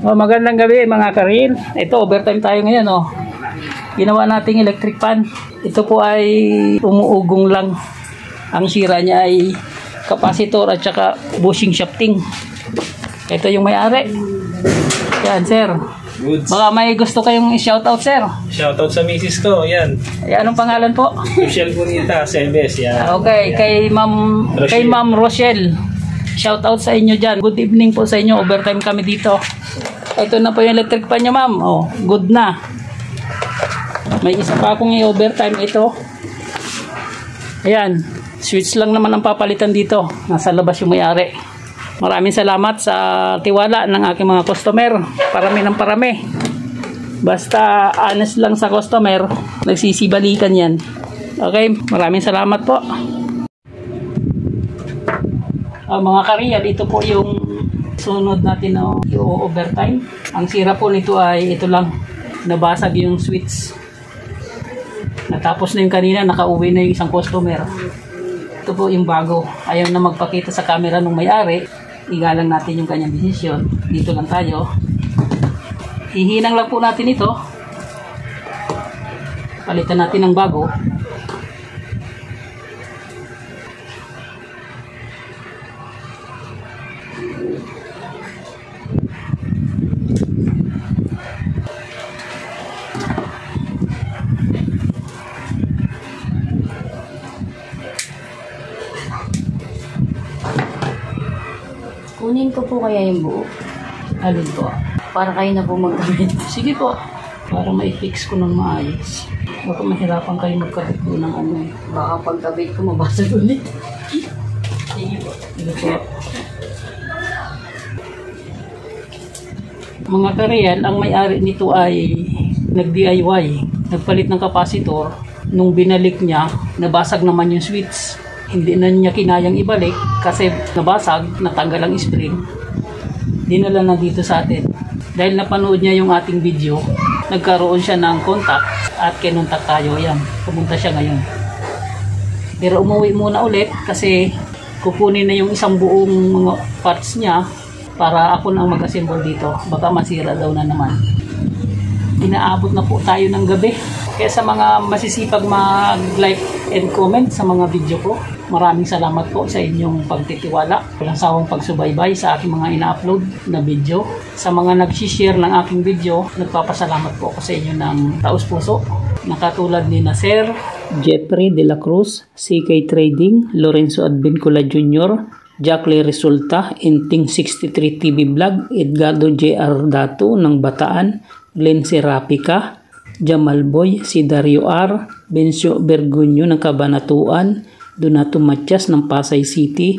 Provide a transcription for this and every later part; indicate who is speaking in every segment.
Speaker 1: Oh, magandang gabi mga karil. Ito, overtime tayo ngayon. Oh. Ginawa nating electric fan. Ito po ay umuugong lang. Ang sira niya ay capacitor at saka bushing shafting. Ito yung may-ari. Yan, sir.
Speaker 2: Goods.
Speaker 1: Baka may gusto kayong i-shoutout, sir.
Speaker 2: Shoutout sa misis ko, yan.
Speaker 1: Ay, anong pangalan po?
Speaker 2: Michelle Bonita, Sebes, yan.
Speaker 1: Okay,
Speaker 2: yan.
Speaker 1: Kay Ma'am Rochelle. Shoutout sa inyo dyan. Good evening po sa inyo. Overtime kami dito. Ito na po yung electric fan nyo, ma'am. Oh, good na. May isa pa akong i-overtime ito. Ayan. Switch lang naman ang papalitan dito. Nasa labas yung may-ari. Maraming salamat sa tiwala ng aking mga customer. Parami ng parami. Basta honest lang sa customer, nagsisibalikan yan. Okay, maraming salamat po. Mga kariyal, ito po yung sunod natin na i-overtime. Ang sira po nito ay ito lang. Nabasag yung switch. Natapos na yung kanina, nakauwi na yung isang customer. Ito po yung bago. Ayaw na magpakita sa camera ng may-ari. Igalang natin yung kanyang desisyon. Dito lang tayo. Hihinang lang po natin ito. Palitan natin ng bago.
Speaker 3: Kunin ko po kaya yung buo.
Speaker 1: Alin po?
Speaker 3: Para kayo na po magkamit.
Speaker 1: Sige po. Para ma-fix ko ng maayos. Baka mahirapan kayo magkabit po ng ano.
Speaker 3: Baka pagkabit ko mabasag ulit.
Speaker 1: Sige po. Sige po. Mga kariyal, ang may-ari nito ay nag-DIY. Nagpalit ng kapasitor. Nung binalik niya, nabasag naman yung switch. Hindi na niya kinayang ibalik kasi nabasag, natanggal ang spring. Dinala na dito sa atin. Dahil napanood niya yung ating video, nagkaroon siya ng contact at kinontak tayo. Yan, pumunta siya ngayon. Pero umuwi muna ulit kasi kukunin na yung isang buong mga parts niya para ako nang mag-assemble dito. Baka masira daw na naman. Inaabot na po tayo ng gabi. Kaya sa mga masisipag mag-like and comment sa mga video ko, maraming salamat po sa inyong pagtitiwala. Walang sawang pagsubaybay sa aking mga ina-upload na video. Sa mga nag-share ng aking video, nagpapasalamat po ako sa inyo ng taos-puso. Nakatulad ni na Sir Jeffrey De La Cruz, CK Trading, Lorenzo Advincula Jr., Jackie Resulta, Inting 63 TV Vlog, Edgardo J.R. Dato ng Bataan, Glenn Serapika, Jamal Boy, si Dario R, Bencio Bergunyo ng Cabanatuan, Donato Matias ng Pasay City,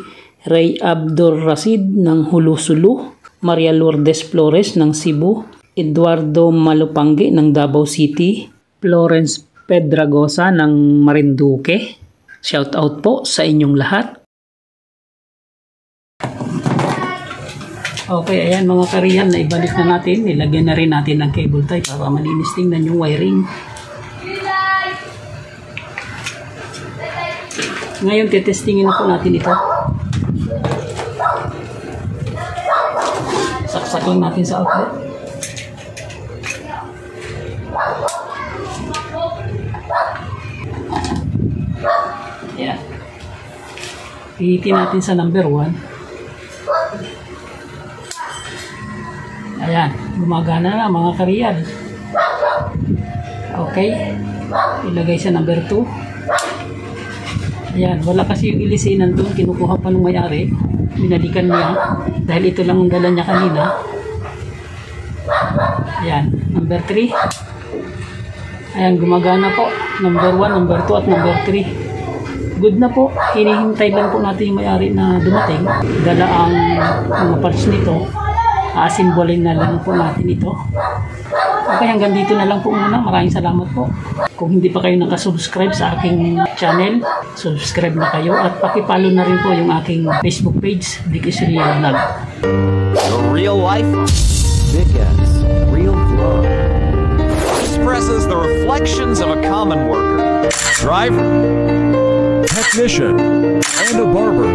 Speaker 1: Ray Abdul Rasid ng Hulusulu, Maria Lourdes Flores ng Cebu, Eduardo Malupangge ng Davao City, Florence Pedragosa ng Marinduque. Shout out po sa inyong lahat. Okay, ayan mga kariyal, na ibalik na natin. Nilagyan na rin natin ng cable tie para malinis tingnan yung wiring. Ngayon, tetestingin na po natin ito. Saksakin natin sa outlet. Ayan. Pihitin natin sa number 1. Ayan, gumagana na mga kariyal. Okay. Ilagay sa number 2. Ayan, wala kasi yung ilisinan doon. Kinukuha pa ng may-ari. Binalikan niya. Dahil ito lang ang dala niya kanina. Ayan, number 3. Ayan, gumagana po. Number 1, number 2 at number 3. Good na po. Hinihintay lang po natin yung may-ari na dumating. Dala ang mga parts nito. Asimbolin na lang po natin ito. Okay, hanggang dito na lang po muna. Maraming salamat po. Kung hindi pa kayo nakasubscribe sa aking channel, subscribe na kayo at pakipollow na rin po yung aking Facebook page, Dick is Real Vlog.
Speaker 4: The real life, Dick is Real Vlog. Expresses the reflections of a common worker, driver, technician, and a barber.